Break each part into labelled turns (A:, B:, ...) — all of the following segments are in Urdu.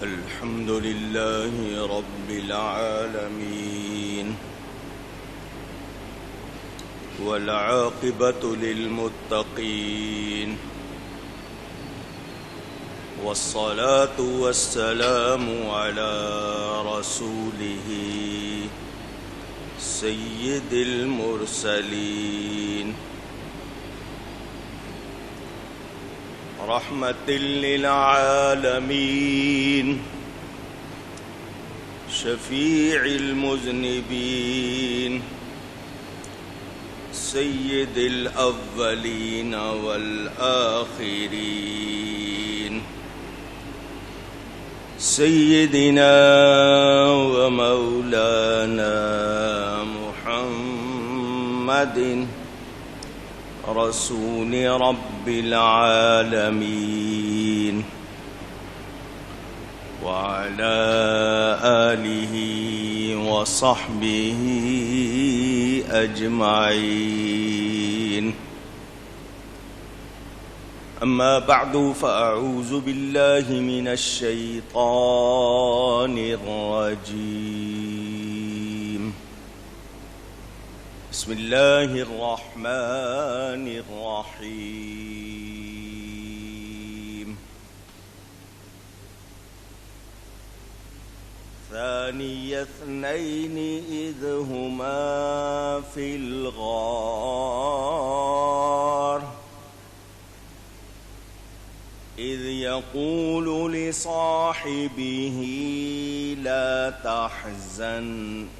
A: الحمد لله رب العالمين والعاقبة للمتقين والصلاة والسلام على رسوله سيد المرسلين رحمة للعالمين شفيع المذنبين سيد الأولين والآخرين سيدنا ومولانا محمد رسول رب العالمين وعلى آله وصحبه أجمعين. أما بعد فأعوذ بالله من الشيطان الرجيم. بسم الله الرحمن الرحيم. ثاني اثنين إذ هما في الغار إذ يقول لصاحبه لا تحزن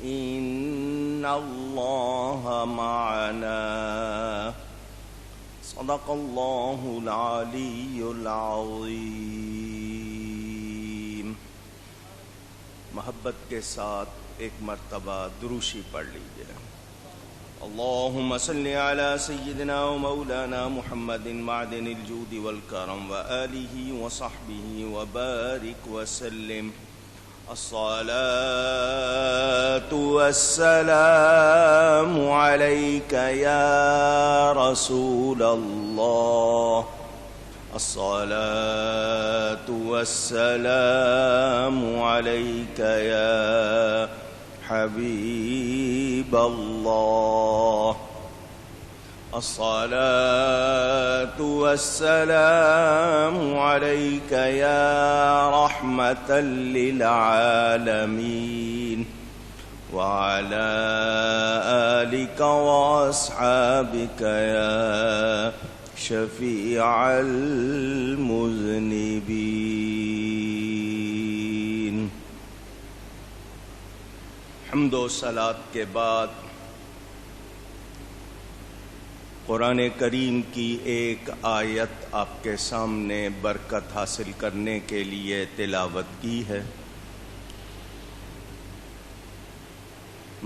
A: إن الله معنا. صدق الله العلي العظيم. محبت کے ساتھ ایک مرتبہ دروشی پڑھ لیجئے. اللهم صل على سيدنا ومولانا محمد معدن الجود والكرم وآله وصحبه وبارك وسلم. الصلاة والسلام عليك يا رسول الله. الصلاة والسلام عليك يا حبيب الله. الصلاة والسلام عليك يا رحمة للعالمين وعلى آلك وأصحابك يا شفيع المذنبين. حمد و صلاۃ کے بعد قرآن کریم کی ایک آیت آپ کے سامنے برکت حاصل کرنے کے لیے تلاوت کی ہے.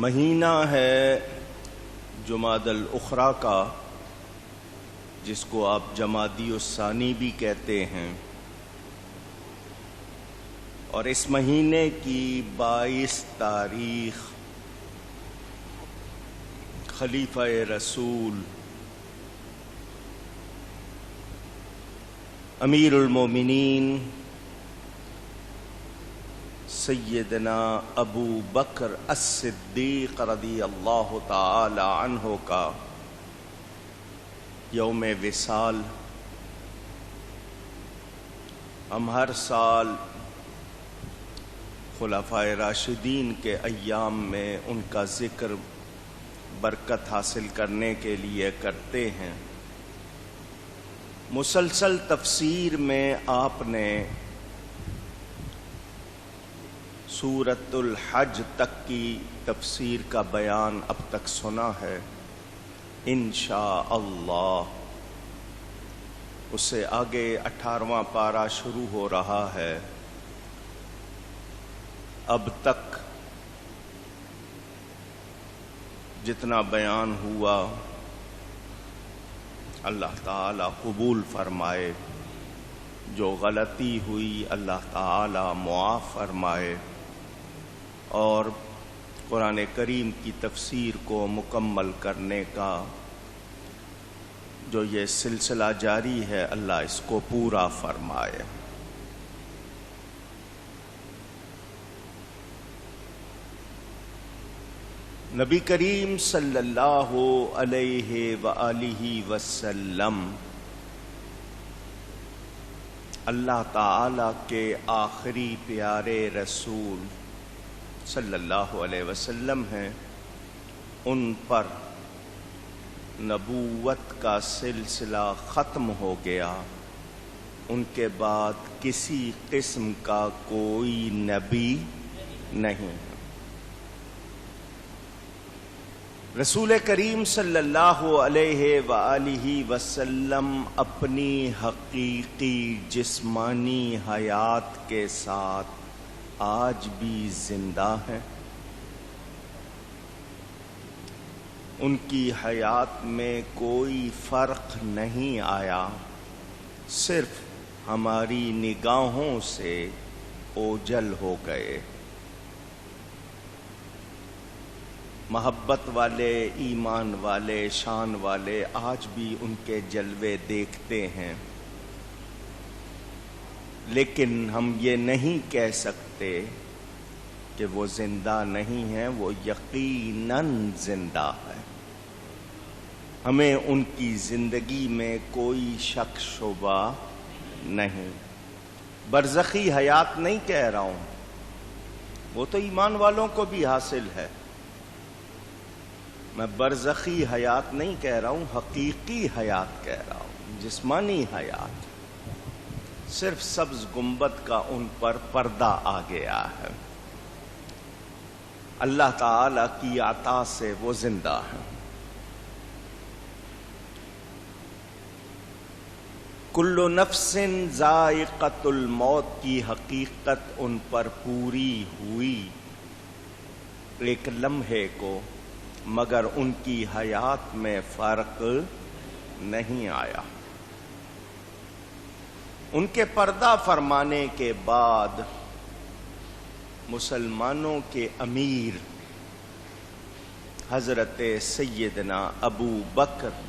A: مہینہ ہے جمادی الاخری کا، جس کو آپ جمادی الثانی بھی کہتے ہیں، اور اس مہینے کی 22 تاریخ خلیفہ رسول امیر المومنین سیدنا ابو بکر الصدیق رضی اللہ تعالی عنہ کا یوم وصال. ہم ہر سال خلفائے راشدین کے ایام میں ان کا ذکر برکت حاصل کرنے کے لیے کرتے ہیں. مسلسل تفسیر میں آپ نے سورۃ الحج تک کی تفسیر کا بیان اب تک سنا ہے. انشاءاللہ اس سے آگے 18واں پارہ شروع ہو رہا ہے. اب تک جتنا بیان ہوا اللہ تعالی قبول فرمائے، جو غلطی ہوئی اللہ تعالی معاف فرمائے، اور قرآن کریم کی تفسیر کو مکمل کرنے کا جو یہ سلسلہ جاری ہے اللہ اس کو پورا فرمائے. نبی کریم صلی اللہ علیہ وآلہ وسلم اللہ تعالی کے آخری پیارے رسول صلی اللہ علیہ وسلم ہیں. ان پر نبوت کا سلسلہ ختم ہو گیا. ان کے بعد کسی قسم کا کوئی نبی نہیں. رسول کریم صلی اللہ علیہ وآلہ وسلم اپنی حقیقی جسمانی حیات کے ساتھ آج بھی زندہ ہیں. ان کی حیات میں کوئی فرق نہیں آیا، صرف ہماری نگاہوں سے اوجل ہو گئے. محبت والے، ایمان والے، شان والے آج بھی ان کے جلوے دیکھتے ہیں، لیکن ہم یہ نہیں کہہ سکتے کہ وہ زندہ نہیں ہیں. وہ یقیناً زندہ ہے. ہمیں ان کی زندگی میں کوئی شک شبہ نہیں. برزخی حیات نہیں کہہ رہا ہوں، وہ تو ایمان والوں کو بھی حاصل ہے. میں برزخی حیات نہیں کہہ رہا ہوں، حقیقی حیات کہہ رہا ہوں، جسمانی حیات. صرف سبز گنبد کا ان پر پردہ آ گیا ہے. اللہ تعالی کی عطا سے وہ زندہ ہیں. کل نفس ذائقۃ الموت کی حقیقت ان پر پوری ہوئی ایک لمحے کو، مگر ان کی حیات میں فرق نہیں آیا. ان کے پردہ فرمانے کے بعد مسلمانوں کے امیر حضرت سیدنا ابو بکر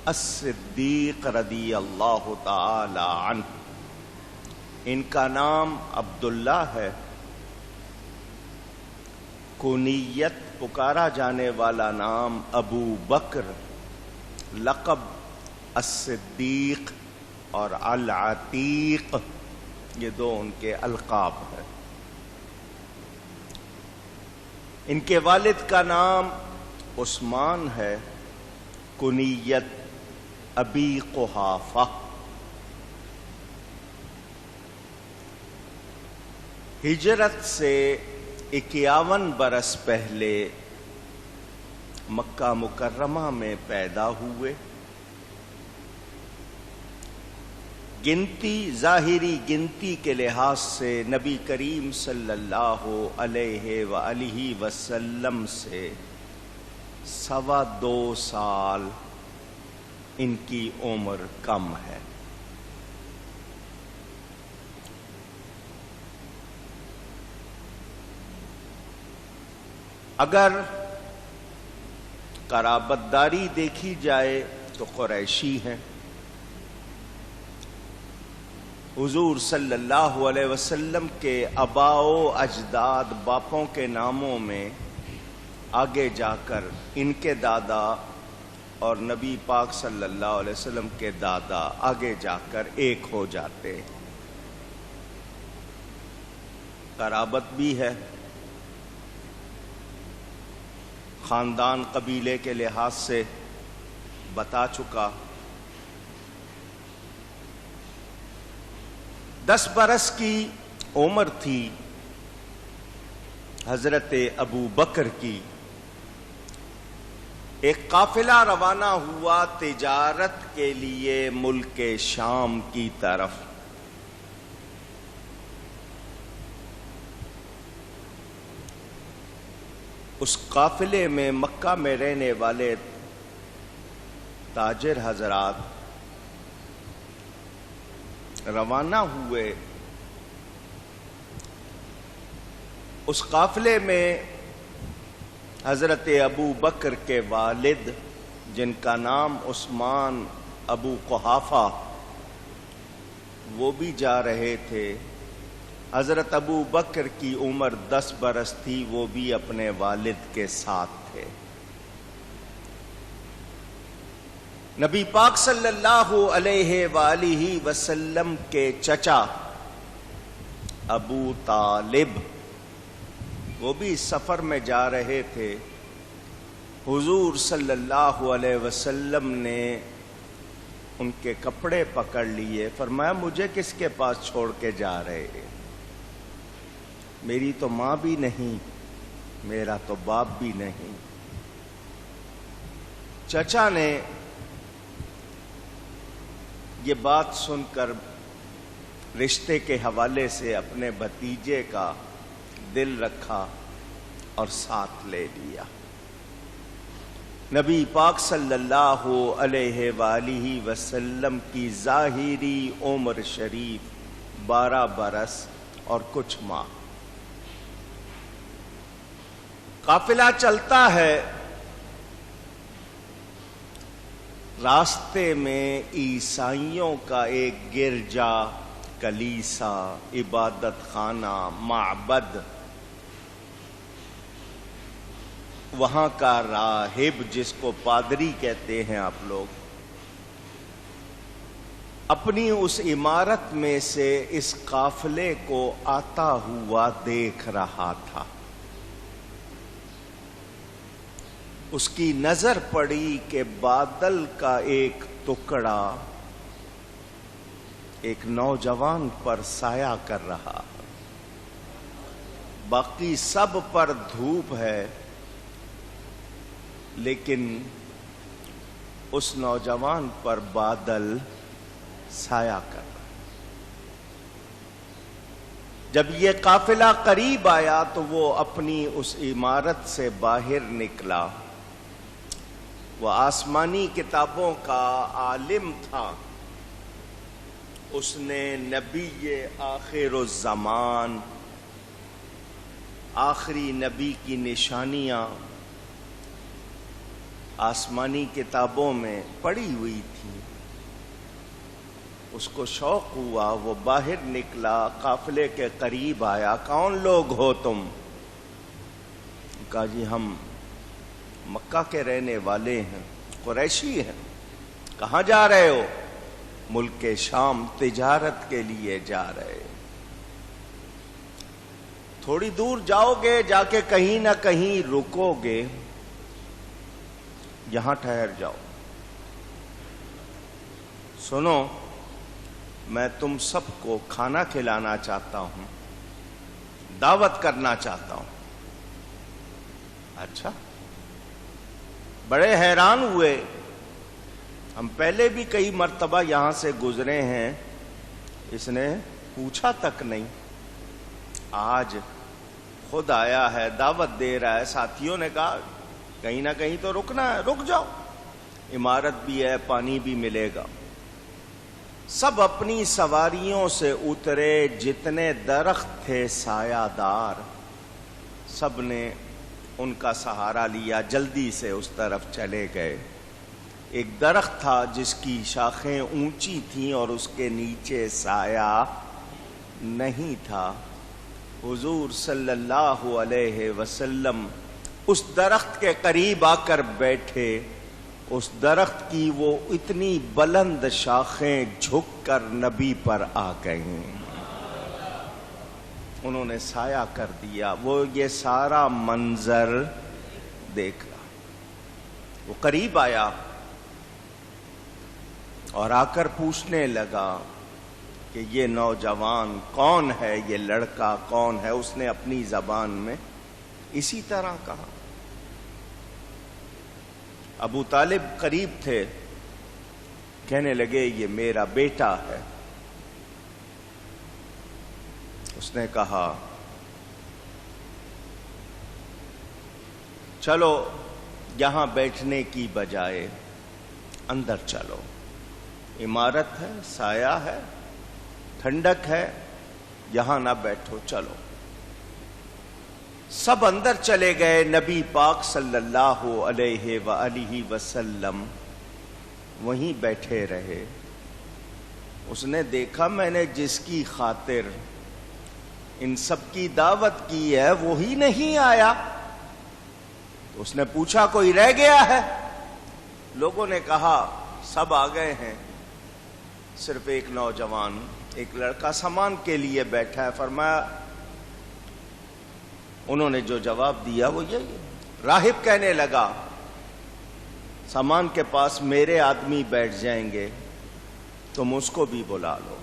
A: الصدیق رضی اللہ تعالی عنہ، ان کا نام عبداللہ ہے. کنیت پکارا جانے والا نام ابو بکر، لقب الصدیق اور العتیق، یہ دو ان کے القاب ہیں. ان کے والد کا نام عثمان ہے. کنیت ابی قحافہ. ہجرت سے 51 برس پہلے مکہ مکرمہ میں پیدا ہوئے. گنتی، ظاہری گنتی کے لحاظ سے نبی کریم صلی اللہ علیہ وآلہ وسلم سے 2.25 سال ان کی عمر کم ہے. اگر قرابت داری دیکھی جائے تو قریشی ہیں. حضور صلی اللہ علیہ وسلم کے آباء و اجداد، باپوں کے ناموں میں آگے جا کر ان کے دادا اور نبی پاک صلی اللہ علیہ وسلم کے دادا آگے جا کر ایک ہو جاتے. قرابت بھی ہے، خاندان قبیلے کے لحاظ سے بتا چکا. 10 برس کی عمر تھی حضرت ابو بکر کی. ایک قافلہ روانہ ہوا تجارت کے لیے ملک شام کی طرف. اس قافلے میں مکہ میں رہنے والے تاجر حضرات روانہ ہوئے. اس قافلے میں حضرت ابو بکر کے والد، جن کا نام عثمان ابو قحافہ، وہ بھی جا رہے تھے حضرت ابو بکر کی عمر 10 برس تھی، وہ بھی اپنے والد کے ساتھ تھے۔ نبی پاک صلی اللہ علیہ وآلہ وسلم کے چچا ابو طالب وہ بھی سفر میں جا رہے تھے۔ حضور صلی اللہ علیہ وسلم نے ان کے کپڑے پکڑ لیے، فرمایا مجھے کس کے پاس چھوڑ کے جا رہے ہیں؟ میری تو ماں بھی نہیں، میرا تو باپ بھی نہیں۔ چچا نے یہ بات سن کر رشتے کے حوالے سے اپنے بھتیجے کا دل رکھا اور ساتھ لے لیا۔ نبی پاک صلی اللہ علیہ وآلہ وسلم کی ظاہری عمر شریف 12 برس اور کچھ ماہ۔ قافلہ چلتا ہے، راستے میں عیسائیوں کا ایک گرجا، کلیسا، عبادت خانہ، معبد، وہاں کا راہب جس کو پادری کہتے ہیں آپ لوگ، اپنی اس عمارت میں سے اس قافلے کو آتا ہوا دیکھ رہا تھا۔ اس کی نظر پڑی کہ بادل کا ایک ٹکڑا ایک نوجوان پر سایہ کر رہا، باقی سب پر دھوپ ہے، لیکن اس نوجوان پر بادل سایہ کر رہا۔ جب یہ قافلہ قریب آیا تو وہ اپنی اس عمارت سے باہر نکلا۔ وہ آسمانی کتابوں کا عالم تھا، اس نے نبی آخر الزمان، آخری نبی کی نشانیاں آسمانی کتابوں میں پڑھی ہوئی تھی۔ اس کو شوق ہوا، وہ باہر نکلا، قافلے کے قریب آیا۔ کون لوگ ہو تم؟ کہا جی ہم مکہ کے رہنے والے ہیں، قریشی ہیں۔ کہاں جا رہے ہو؟ ملک شام، تجارت کے لیے جا رہے۔ تھوڑی دور جاؤ گے، جا کے کہیں نہ کہیں رکو گے، یہاں ٹھہر جاؤ۔ سنو، میں تم سب کو کھانا کھلانا چاہتا ہوں، دعوت کرنا چاہتا ہوں۔ اچھا، بڑے حیران ہوئے، ہم پہلے بھی کئی مرتبہ یہاں سے گزرے ہیں، اس نے پوچھا تک نہیں، آج خود آیا ہے، دعوت دے رہا ہے۔ ساتھیوں نے کہا کہیں نہ کہیں تو رکنا ہے، رک جاؤ، عمارت بھی ہے، پانی بھی ملے گا۔ سب اپنی سواریوں سے اترے، جتنے درخت تھے سایہ دار، سب نے ان کا سہارا لیا، جلدی سے اس طرف چلے گئے۔ ایک درخت تھا جس کی شاخیں اونچی تھیں اور اس کے نیچے سایہ نہیں تھا۔ حضور صلی اللہ علیہ وسلم اس درخت کے قریب آ کر بیٹھے۔ اس درخت کی وہ اتنی بلند شاخیں جھک کر نبی پر آ گئیں، انہوں نے سایہ کر دیا۔ وہ یہ سارا منظر دیکھ رہا، وہ قریب آیا اور آ کر پوچھنے لگا کہ یہ نوجوان کون ہے، یہ لڑکا کون ہے؟ اس نے اپنی زبان میں اسی طرح کہا۔ ابو طالب قریب تھے، کہنے لگے یہ میرا بیٹا ہے۔ اس نے کہا چلو یہاں بیٹھنے کی بجائے اندر چلو، عمارت ہے، سایہ ہے، ٹھنڈک ہے، یہاں نہ بیٹھو، چلو۔ سب اندر چلے گئے۔ نبی پاک صلی اللہ علیہ وآلہ وسلم وہیں بیٹھے رہے۔ اس نے دیکھا میں نے جس کی خاطر ان سب کی دعوت کی ہے وہی نہیں آیا. تو اس نے پوچھا کوئی رہ گیا ہے؟ لوگوں نے کہا سب آ گئے ہیں، صرف ایک نوجوان، ایک لڑکا سامان کے لیے بیٹھا ہے. فرمایا انہوں نے جو جواب دیا وہ یہی ہے. راہب کہنے لگا سامان کے پاس میرے آدمی بیٹھ جائیں گے، تم اس کو بھی بلا لو.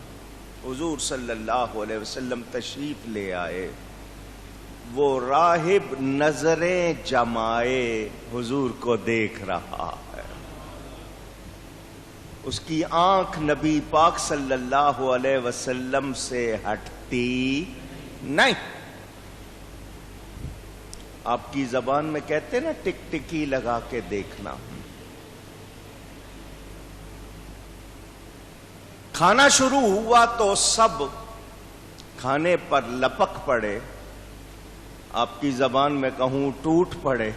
A: حضور صلی اللہ علیہ وسلم تشریف لے آئے. وہ راہب نظریں جمائے حضور کو دیکھ رہا ہے. اس کی آنکھ نبی پاک صلی اللہ علیہ وسلم سے ہٹتی نہیں. آپ کی زبان میں کہتے نا ٹک ٹکی لگا کے دیکھنا. کھانا شروع ہوا تو سب کھانے پر لپک پڑے. آپ کی زبان میں کہوں ٹوٹ پڑے.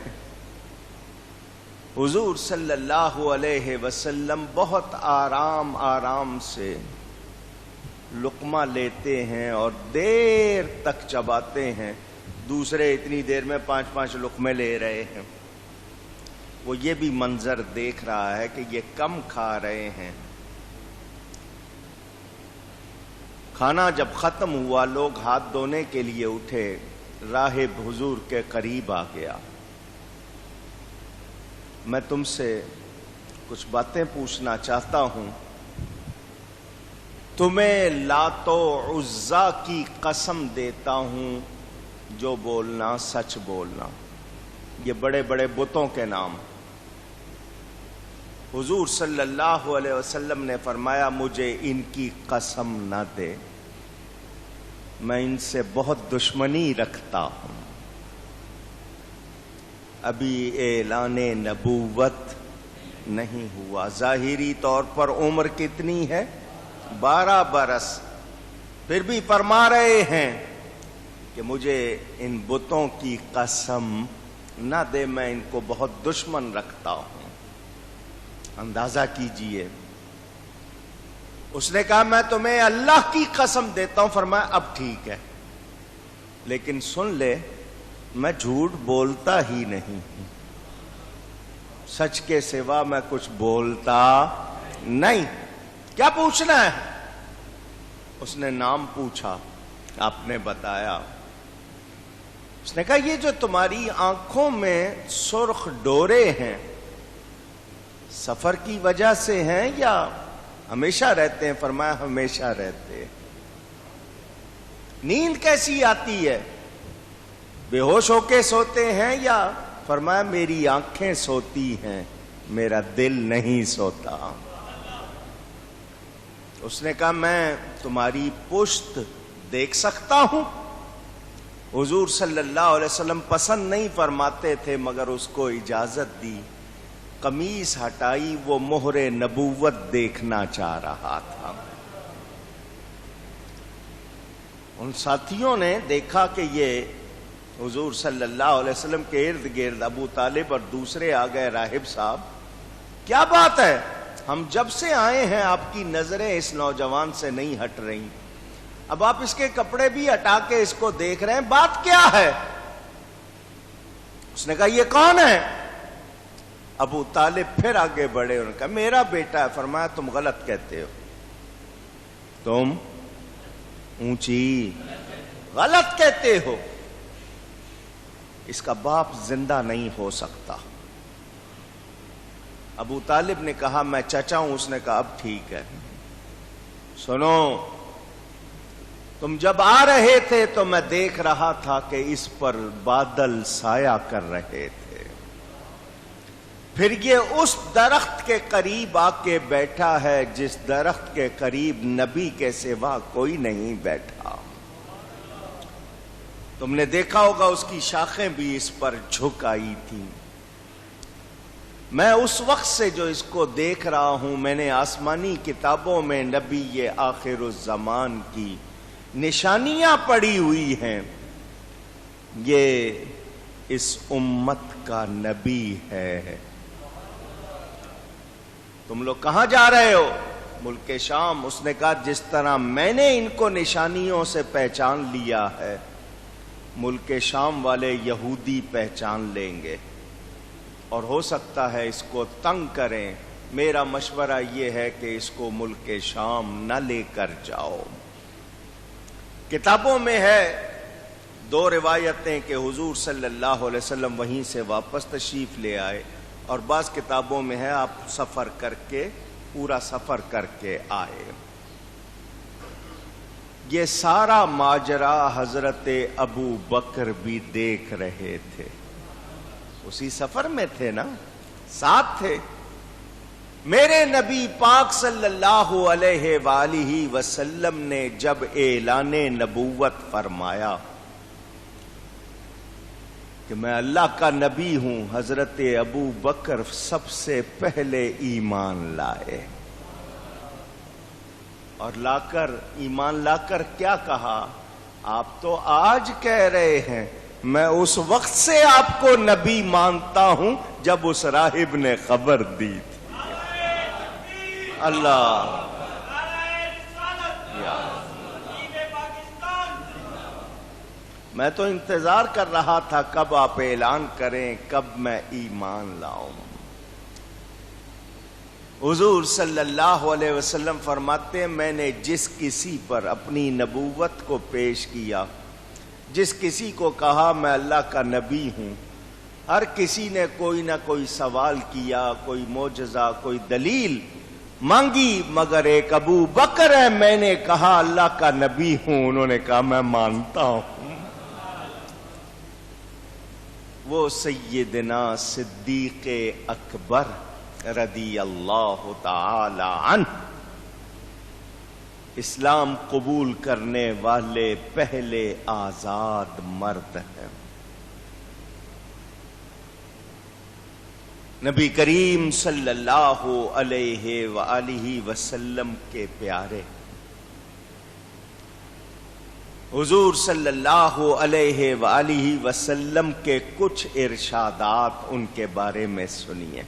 A: حضور صلی اللہ علیہ وسلم بہت آرام آرام سے لقمہ لیتے ہیں اور دیر تک چباتے ہیں. دوسرے اتنی دیر میں 5-5 لقمے لے رہے ہیں. وہ یہ بھی منظر دیکھ رہا ہے کہ یہ کم کھا رہے ہیں. کھانا جب ختم ہوا لوگ ہاتھ دھونے کے لیے اٹھے. راہب حضور کے قریب آ گیا. میں تم سے کچھ باتیں پوچھنا چاہتا ہوں. تمہیں لات و عزا کی قسم دیتا ہوں جو بولنا سچ بولنا. یہ بڑے بڑے بتوں کے نام. حضور صلی اللہ علیہ وسلم نے فرمایا مجھے ان کی قسم نہ دے، میں ان سے بہت دشمنی رکھتا ہوں. ابھی اعلان نبوت نہیں ہوا. ظاہری طور پر عمر کتنی ہے؟ 12 برس. پھر بھی فرما رہے ہیں کہ مجھے ان بتوں کی قسم نہ دے، میں ان کو بہت دشمن رکھتا ہوں. اندازہ کیجئے. اس نے کہا میں تمہیں اللہ کی قسم دیتا ہوں. فرمایا اب ٹھیک ہے، لیکن سن لے میں جھوٹ بولتا ہی نہیں، سچ کے سوا میں کچھ بولتا نہیں. کیا پوچھنا ہے؟ اس نے نام پوچھا. آپ نے بتایا. اس نے کہا یہ جو تمہاری آنکھوں میں سرخ ڈورے ہیں سفر کی وجہ سے ہیں یا ہمیشہ رہتے ہیں؟ فرمایا ہمیشہ رہتے. نیند کیسی آتی ہے؟ بے ہوش ہو کے سوتے ہیں یا؟ فرمایا میری آنکھیں سوتی ہیں، میرا دل نہیں سوتا. اس نے کہا میں تمہاری پشت دیکھ سکتا ہوں؟ حضور صلی اللہ علیہ وسلم پسند نہیں فرماتے تھے مگر اس کو اجازت دی. قمیص ہٹائی. وہ مہر نبوت دیکھنا چاہ رہا تھا. ان ساتھیوں نے دیکھا کہ یہ حضور صلی اللہ علیہ وسلم کے ارد گرد ابو طالب اور دوسرے آ گئے. راہب صاحب کیا بات ہے؟ ہم جب سے آئے ہیں آپ کی نظریں اس نوجوان سے نہیں ہٹ رہی. اب آپ اس کے کپڑے بھی ہٹا کے اس کو دیکھ رہے ہیں، بات کیا ہے؟ اس نے کہا یہ کون ہے؟ ابو طالب پھر آگے بڑھے. انہوں نے کہا میرا بیٹا ہے. فرمایا تم غلط کہتے ہو، تم اونچی غلط کہتے ہو. اس کا باپ زندہ نہیں ہو سکتا. ابو طالب نے کہا میں چچا ہوں. اس نے کہا اب ٹھیک ہے. سنو، تم جب آ رہے تھے تو میں دیکھ رہا تھا کہ اس پر بادل سایہ کر رہے تھے. پھر یہ اس درخت کے قریب آ کے بیٹھا ہے جس درخت کے قریب نبی کے سوا کوئی نہیں بیٹھا. تم نے دیکھا ہوگا اس کی شاخیں بھی اس پر جھک آئی تھی. میں اس وقت سے جو اس کو دیکھ رہا ہوں، میں نے آسمانی کتابوں میں نبی یہ آخر الزمان کی نشانیاں پڑی ہوئی ہیں. یہ اس امت کا نبی ہے. تم لوگ کہاں جا رہے ہو؟ ملک شام، اس نے کہا جس طرح میں نے ان کو نشانیوں سے پہچان لیا ہے، ملک شام والے یہودی پہچان لیں گے اور ہو سکتا ہے اس کو تنگ کریں۔ میرا مشورہ یہ ہے کہ اس کو ملک شام نہ لے کر جاؤ۔ کتابوں میں ہے 2 روایتیں کہ حضور صلی اللہ علیہ وسلم وہیں سے واپس تشریف لے آئے، اور بعض کتابوں میں ہے آپ سفر کر کے، پورا سفر کر کے آئے۔ یہ سارا ماجرا حضرت ابو بکر بھی دیکھ رہے تھے، اسی سفر میں تھے نا، ساتھ تھے۔ میرے نبی پاک صلی اللہ علیہ وآلہ وسلم نے جب اعلان نبوت فرمایا کہ میں اللہ کا نبی ہوں، حضرت ابو بکر سب سے پہلے ایمان لائے، اور ایمان لا کر کیا کہا؟ آپ تو آج کہہ رہے ہیں، میں اس وقت سے آپ کو نبی مانتا ہوں جب اس راہب نے خبر دی تھی۔ اللہ میں تو انتظار کر رہا تھا کب آپ اعلان کریں، کب میں ایمان لاؤں۔ حضور صلی اللہ علیہ وسلم فرماتے ہیں میں نے جس کسی پر اپنی نبوت کو پیش کیا، جس کسی کو کہا میں اللہ کا نبی ہوں، ہر کسی نے کوئی نہ کوئی سوال کیا، کوئی معجزہ، کوئی دلیل مانگی، مگر ایک ابو بکر ہے، میں نے کہا اللہ کا نبی ہوں، انہوں نے کہا میں مانتا ہوں۔ وہ سیدنا صدیق اکبر رضی اللہ تعالی عنہ اسلام قبول کرنے والے پہلے آزاد مرد ہیں۔ نبی کریم صلی اللہ علیہ وآلہ وسلم کے پیارے، حضور صلی اللہ علیہ وآلہ وسلم کے کچھ ارشادات ان کے بارے میں سنیے۔